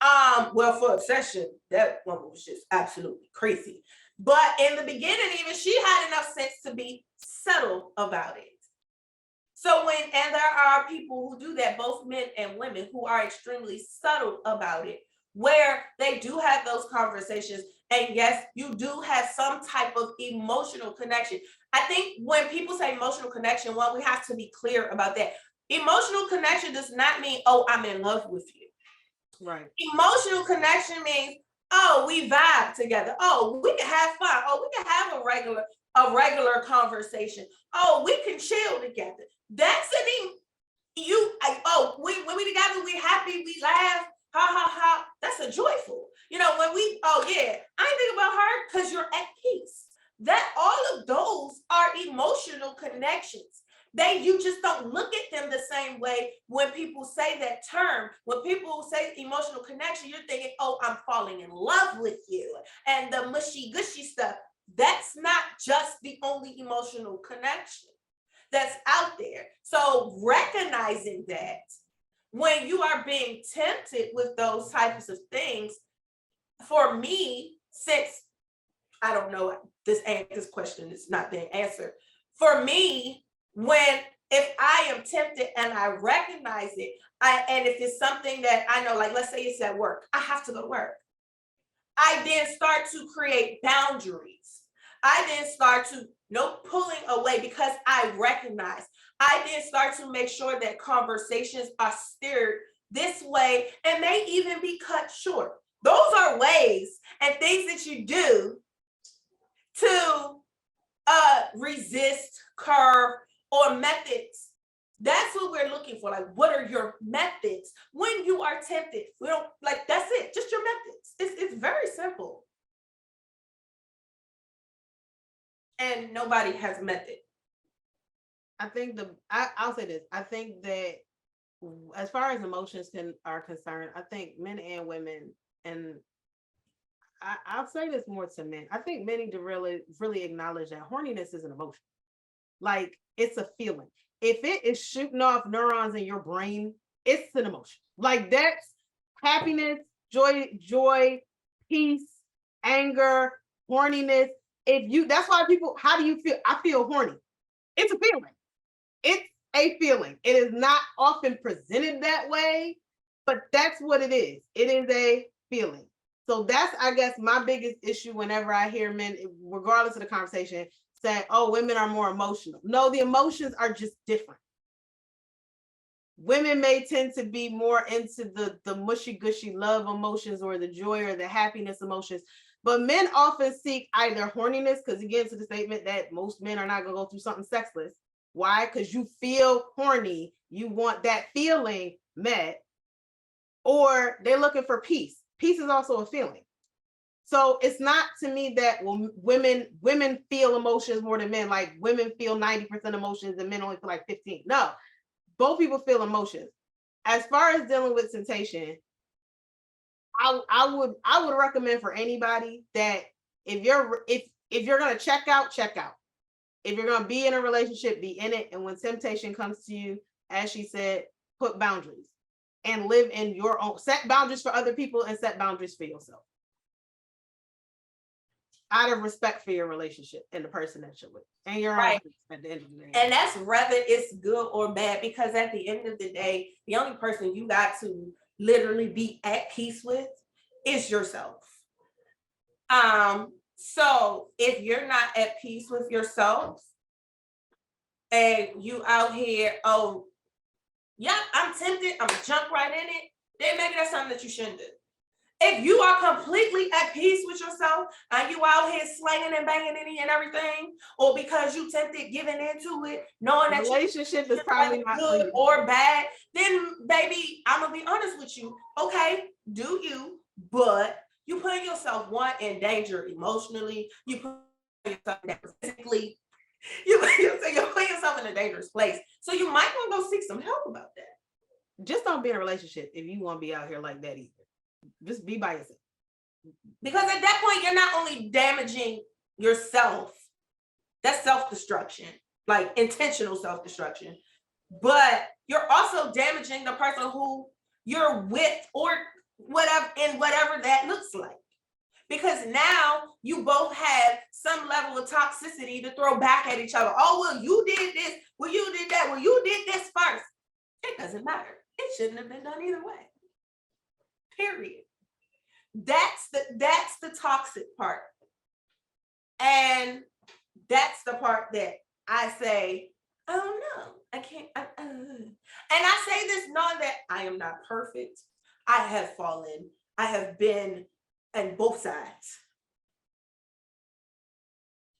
Well, for Obsession, that woman was just absolutely crazy. But in the beginning, even she had enough sense to be subtle about it. So and there are people who do that, both men and women, who are extremely subtle about it, where they do have those conversations. And yes, you do have some type of emotional connection. I think when people say emotional connection, well, we have to be clear about that. Emotional connection does not mean, oh, I'm in love with you. Right. Emotional connection means, oh, we vibe together. Oh, we can have fun. Oh, we can have a regular conversation. Oh, we can chill together. That's when we together, we happy, we laugh, ha ha ha. That's a joyful. When we, oh yeah, I ain't think about her because you're at peace. That all of those are emotional connections. You just don't look at them the same way when people say that term. When people say emotional connection, you're thinking, oh, I'm falling in love with you and the mushy gushy stuff. That's not just the only emotional connection that's out there. So recognizing that when you are being tempted with those types of things, for me, since I don't know, this question is not being answered. For me, if I am tempted and I recognize it, and if it's something that I know, like let's say it's at work, I have to go to work. I then start to create boundaries. I then start to pulling away because I recognize. I then start to make sure that conversations are steered this way and may even be cut short. Those are ways and things that you do to resist, curb, or methods. That's what we're looking for. Like, what are your methods when you are tempted? We don't that's it, just your methods. It's very simple. And nobody has a method. I think I'll say this. I think that as far as emotions are concerned, I think men and women, and I'll say this more to men. I think men need to really, really acknowledge that horniness is an emotion. Like, it's a feeling. If it is shooting off neurons in your brain, it's an emotion. Like, that's happiness, joy, peace, anger, horniness. That's why people, how do you feel? I feel horny. It's a feeling. It's a feeling. It is not often presented that way, but that's what it is. It is a feeling. So that's, I guess, my biggest issue whenever I hear men, regardless of the conversation, say, oh, women are more emotional. No, the emotions are just different. Women may tend to be more into the mushy-gushy love emotions or the joy or the happiness emotions, but men often seek either horniness, because again, to the statement that most men are not going to go through something sexless. Why? Because you feel horny. You want that feeling met. Or they're looking for peace. Peace is also a feeling. So it's not to me that women feel emotions more than men. Like, women feel 90% emotions and men only feel like 15. No, both people feel emotions. as far as dealing with temptation, I would recommend for anybody that if you're gonna check out, check out. If you're gonna be in a relationship, be in it. And when temptation comes to you, as she said, put boundaries and live in your own, set boundaries for other people and set boundaries for yourself. Out of respect for your relationship and the person that you're with and your own peace at the end of the day. And that's whether it's good or bad, because at the end of the day, the only person you got to literally be at peace with is yourself. So if you're not at peace with yourself and you out here, oh, yeah, I'm tempted, I'm gonna jump right in it, then maybe that's something that you shouldn't do. If you are completely at peace with yourself and you out here slanging and banging any and everything, or because you tempted giving into it, knowing that relationship is probably not good or bad, then baby, I'm gonna be honest with you. Okay, do you, but you put yourself in danger emotionally, you put yourself in danger physically, you put yourself in a dangerous place. So you might want to go seek some help about that. Just don't be in a relationship if you want to be out here like that either. Just be by yourself. Because at that point, you're not only damaging yourself, that's self-destruction, like intentional self-destruction, but you're also damaging the person who you're with or whatever that looks like. Because now you both have some level of toxicity to throw back at each other. Oh, well, you did this. Well, you did that. Well, you did this first. It doesn't matter. It shouldn't have been done either way. Period. That's the toxic part. And that's the part that I say, oh no, I can't. And I say this knowing that I am not perfect. I have fallen. I have been on both sides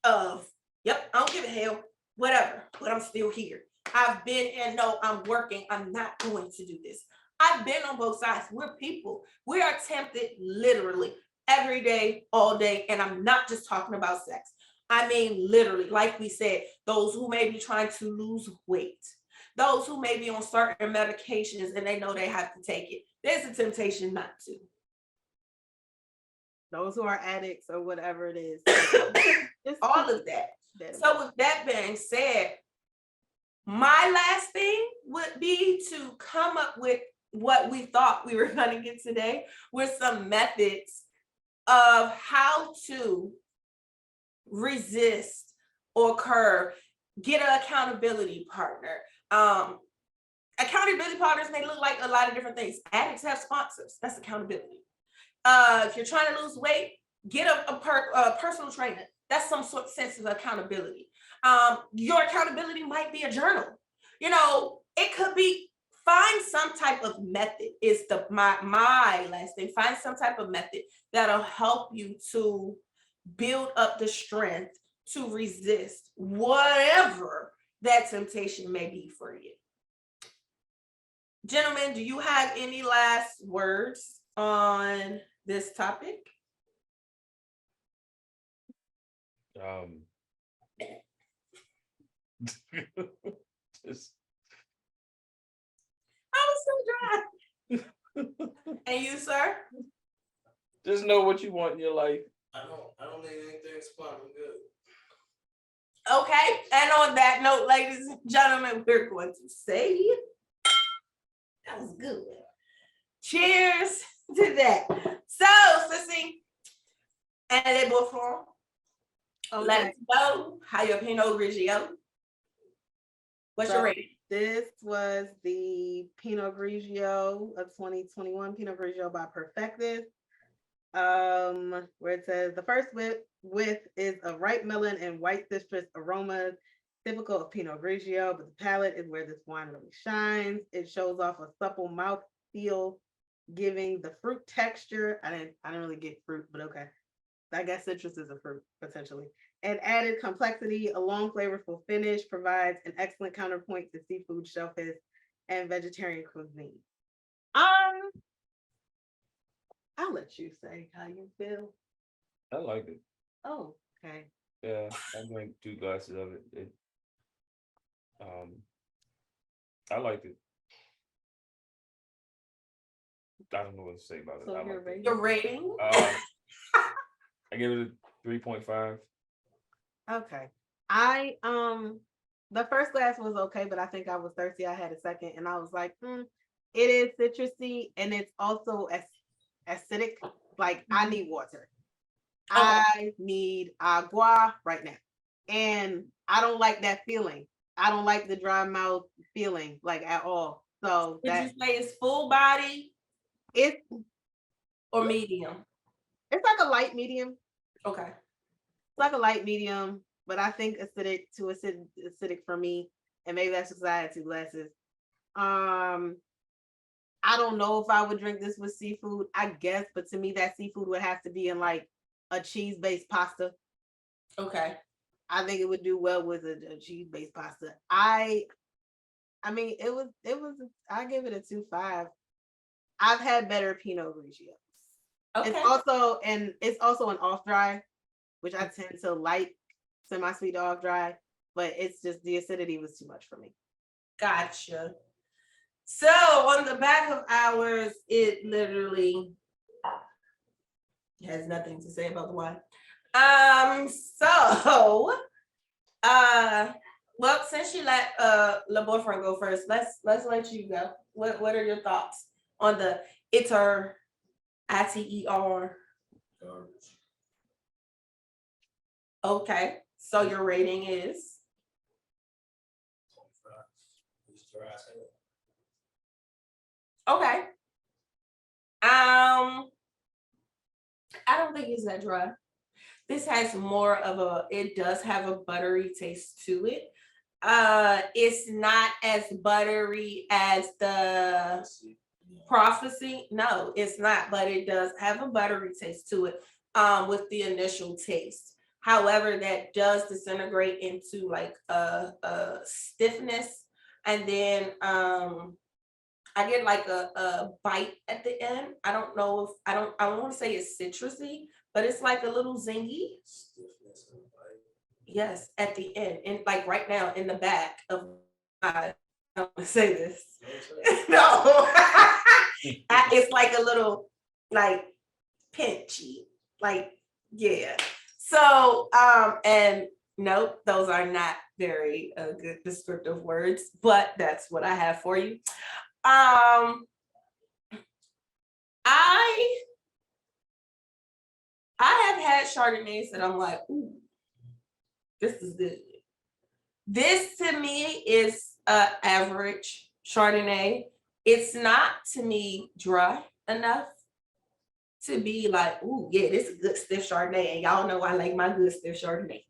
of, yep, I don't give a hell, whatever, but I'm still here. I've been, and no, I'm working. I'm not going to do this. I've been on both sides. We're people. We are tempted literally every day, all day. And I'm not just talking about sex. I mean, literally, like we said, those who may be trying to lose weight, those who may be on certain medications and they know they have to take it. There's a temptation not to. Those who are addicts or whatever it is. All of that. So with that being said, my last thing would be to come up with what we thought we were going to get today with some methods of how to resist or curb, get an accountability partner. Accountability partners may look like a lot of different things. Addicts have sponsors. That's accountability. If you're trying to lose weight, get a personal trainer. That's some sort of sense of accountability. Your accountability might be a journal. You know, it could be, find some type of method is my last thing. Find some type of method that'll help you to build up the strength to resist whatever that temptation may be for you. Gentlemen, do you have any last words on this topic? Just, I was so dry. And you, sir? just know what you want in your life. I don't need anything spot. I'm good. Okay, and on that note, ladies and gentlemen, we're going to say that was good. Cheers to that. So, sissy, and les bouffons, let's go. How your Pinot Grigio? What's your rating? This was the Pinot Grigio of 2021, Pinot Grigio by Perfectus. Where it says the first whiff is a ripe melon and white citrus aromas, typical of Pinot Grigio, but the palate is where this wine really shines. It shows off a supple mouth feel, giving the fruit texture. I didn't really get fruit, but okay. I guess citrus is a fruit, potentially. And added complexity, a long flavorful finish provides an excellent counterpoint to seafood, shellfish, and vegetarian cuisine. I'll let you say how you feel. I like it. Oh, okay. Yeah, I drank 2 glasses of it. I liked it. I don't know what to say about it. So I your like rating? Your rating? it. I give it a 3.5. Okay. I the first glass was okay, but I think I was thirsty. I had a second and I was like, it is citrusy and it's also acidic. Like I need water. I need agua right now. And I don't like that feeling. I don't like the dry mouth feeling like at all. So Would you say it's full body it's or medium? it's like a light medium. Okay. It's like a light medium, but I think acidic for me. And maybe that's because I had 2 glasses. I don't know if I would drink this with seafood, I guess, but to me that seafood would have to be in like a cheese-based pasta. Okay. I think it would do well with a cheese-based pasta. I mean, it was. I give it a 2.5. I've had better Pinot Grigio. Okay. It's also an off dry, which I tend to like semi-sweet off dry, but it's just the acidity was too much for me. Gotcha. So on the back of ours, it literally has nothing to say about the wine. Well, since you let the boyfriend go first, let's let you go. What are your thoughts on the Iter, ITER? Garbage. Okay, so your rating is 25. It's dry as hell. okay. I don't think it's that dry. This has more of it does have a buttery taste to it. It's not as buttery as the Prophecy. No, it's not, but it does have a buttery taste to it with the initial taste. However, that does disintegrate into like a stiffness. And then I get like a bite at the end. I don't know if I don't want to say it's citrusy, but it's like a little zingy. Stiffness and bite. Yes, at the end. And like right now in the back of my, I don't want to say this. No. It's like a little like pinchy. Like, yeah. So and nope, those are not very good descriptive words, but that's what I have for you. I have had Chardonnays that I'm like, ooh, this is good. This to me is average Chardonnay. It's not to me dry enough to be like, ooh, yeah, this is good stiff Chardonnay. And y'all know I like my good stiff Chardonnays.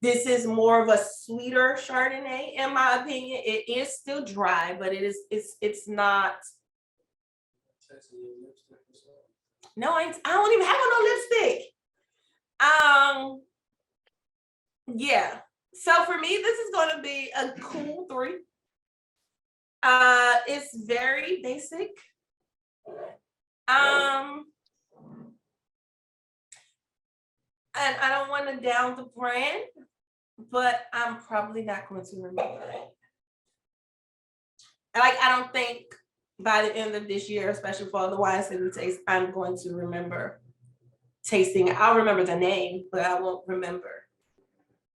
This is more of a sweeter Chardonnay, in my opinion. It is still dry, but it's not. No, I don't even have no lipstick. Yeah. So for me, this is going to be a cool 3. It's very basic. And I don't want to down the brand, but I'm probably not going to remember it. Like, I don't think by the end of this year, especially for all the wines that we taste, I'm going to remember tasting it. I'll remember the name, but I won't remember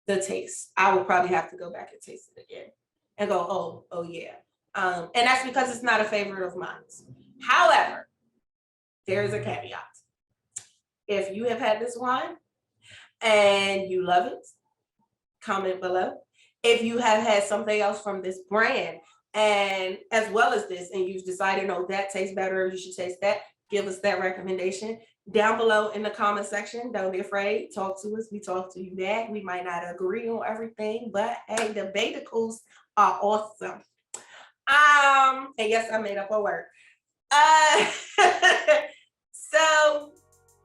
the taste. I will probably have to go back and taste it again and go, oh yeah. And that's because it's not a favorite of mine. However, there is a caveat. If you have had this wine and you love it, comment below. If you have had something else from this brand and as well as this, and you've decided, no, that tastes better, you should taste that, give us that recommendation down below in the comment section. Don't be afraid. Talk to us. We talk to you back. We might not agree on everything, but hey, the debaticles are awesome. And yes, I made up a word. So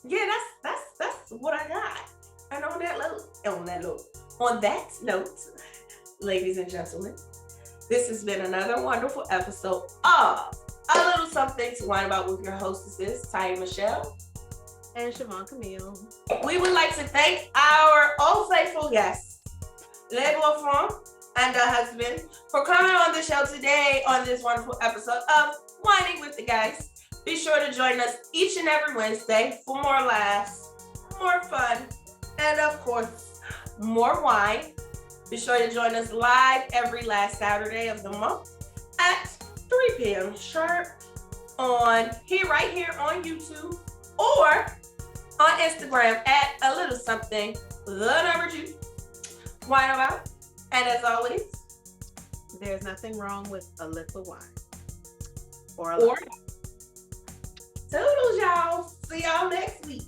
yeah, that's what I got. And on that note, ladies and gentlemen, this has been another wonderful episode of A Little Something to Wine About with your hostesses, Taya Michelle And Siobhan Camille. We would like to thank our old faithful guests, Les Boyfriend and her husband, for coming on the show today on this wonderful episode of Whining with the Guys. Be sure to join us each and every Wednesday for more laughs, more fun, and of course, more wine. Be sure to join us live every last Saturday of the month at 3 p.m. sharp right here on YouTube or on Instagram at a little something, the number 2, wine about. And as always, There's nothing wrong with a little wine. Or a or lot. toodles, y'all. See y'all next week.